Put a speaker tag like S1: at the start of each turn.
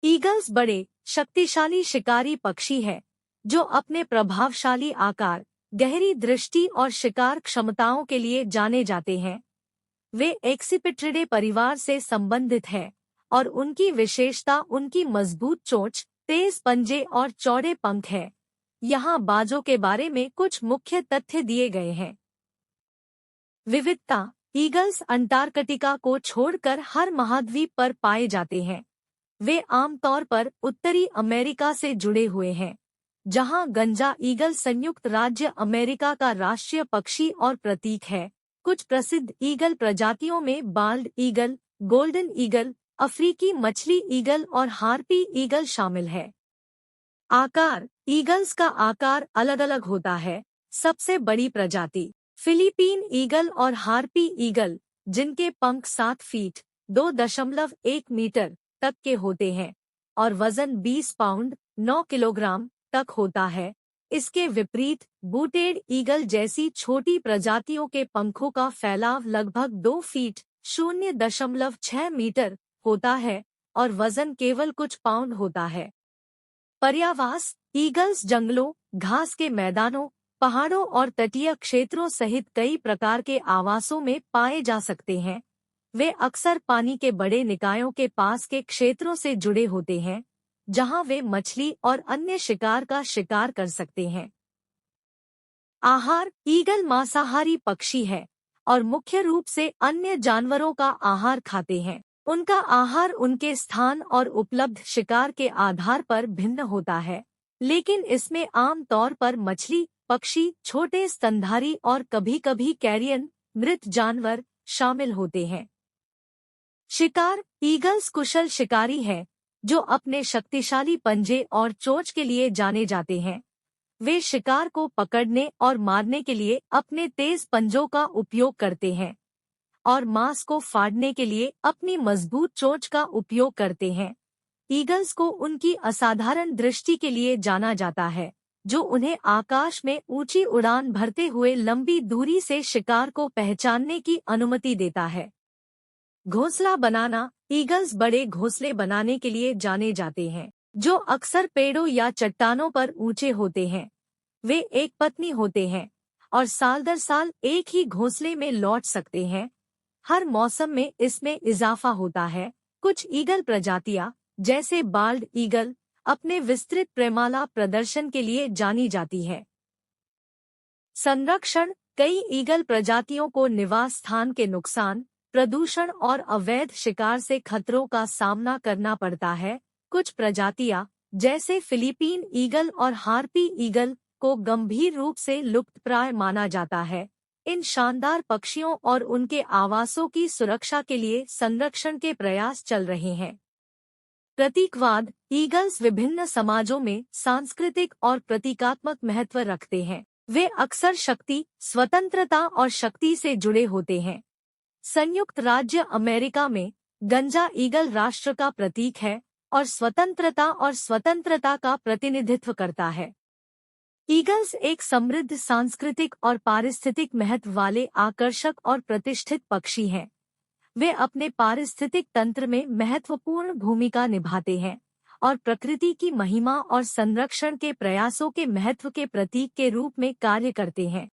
S1: Eagles बड़े, शक्तिशाली शिकारी पक्षी है जो अपने प्रभावशाली आकार, गहरी दृष्टि और शिकार क्षमताओं के लिए जाने जाते हैं। वे एक्सिपिट्रिडे परिवार से संबंधित हैं और उनकी विशेषता उनकी मजबूत चोंच, तेज पंजे और चौड़े पंख है। यहाँ बाजों के बारे में कुछ मुख्य तथ्य दिए गए हैं। विविधता। ईगल्स अंटार्कटिका को छोड़कर हर महाद्वीप पर पाए जाते हैं। वे आमतौर पर उत्तरी अमेरिका से जुड़े हुए हैं, जहां गंजा ईगल संयुक्त राज्य अमेरिका का राष्ट्रीय पक्षी और प्रतीक है। कुछ प्रसिद्ध ईगल प्रजातियों में बाल्ड ईगल, गोल्डन ईगल, अफ्रीकी मछली ईगल और हार्पी ईगल शामिल है। आकार। ईगल्स का आकार अलग अलग होता है। सबसे बड़ी प्रजाति फिलीपीन ईगल और हार्पी ईगल, जिनके पंख 7 फीट 2.1 मीटर तक के होते हैं और वजन 20 पाउंड 9 किलोग्राम तक होता है। इसके विपरीत बूटेड ईगल जैसी छोटी प्रजातियों के पंखों का फैलाव लगभग 2 फीट 0.6 मीटर होता है और वजन केवल कुछ पाउंड होता है। पर्यावास। ईगल्स जंगलों, घास के मैदानों, पहाड़ों और तटीय क्षेत्रों सहित कई प्रकार के आवासों में पाए जा सकते हैं। वे अक्सर पानी के बड़े निकायों के पास के क्षेत्रों से जुड़े होते हैं, जहां वे मछली और अन्य शिकार का शिकार कर सकते हैं। आहार। ईगल मांसाहारी पक्षी है और मुख्य रूप से अन्य जानवरों का आहार खाते हैं। उनका आहार उनके स्थान और उपलब्ध शिकार के आधार पर भिन्न होता है, लेकिन इसमें आम तौर पर मछली, पक्षी, छोटे स्तनधारी और कभी-कभी कैरियन, मृत जानवर शामिल होते हैं। शिकार। ईगल्स कुशल शिकारी हैं, जो अपने शक्तिशाली पंजे और चोंच के लिए जाने जाते हैं। वे शिकार को पकड़ने और मारने के लिए अपने तेज पंजों का उपयोग करते हैं और मांस को फाड़ने के लिए अपनी मजबूत चोंच का उपयोग करते हैं। ईगल्स को उनकी असाधारण दृष्टि के लिए जाना जाता है, जो उन्हें आकाश में ऊंची उड़ान भरते हुए लंबी दूरी से शिकार को पहचानने की अनुमति देता है। घोंसला बनाना। ईगल्स बड़े घोंसले बनाने के लिए जाने जाते हैं, जो अक्सर पेड़ों या चट्टानों पर ऊंचे होते हैं। वे एक पत्नी होते हैं और साल दर साल एक ही घोंसले में लौट सकते हैं। हर मौसम में इसमें इजाफा होता है। कुछ ईगल प्रजातियां, जैसे बाल्ड ईगल, अपने विस्तृत प्रेमाला प्रदर्शन के लिए जानी जाती है। संरक्षण। कई ईगल प्रजातियों को निवास स्थान के नुकसान, प्रदूषण और अवैध शिकार से खतरों का सामना करना पड़ता है। कुछ प्रजातियां, जैसे फिलीपीन ईगल और हार्पी ईगल, को गंभीर रूप से लुप्तप्राय माना जाता है। इन शानदार पक्षियों और उनके आवासों की सुरक्षा के लिए संरक्षण के प्रयास चल रहे हैं। प्रतीकवाद। ईगल्स विभिन्न समाजों में सांस्कृतिक और प्रतीकात्मक महत्व रखते हैं। वे अक्सर शक्ति, स्वतंत्रता और शक्ति से जुड़े होते हैं। संयुक्त राज्य अमेरिका में गंजा ईगल राष्ट्र का प्रतीक है और स्वतंत्रता का प्रतिनिधित्व करता है। ईगल्स एक समृद्ध सांस्कृतिक और पारिस्थितिक महत्व वाले आकर्षक और प्रतिष्ठित पक्षी हैं। वे अपने पारिस्थितिक तंत्र में महत्वपूर्ण भूमिका निभाते हैं और प्रकृति की महिमा और संरक्षण के प्रयासों के महत्व के प्रतीक के रूप में कार्य करते हैं।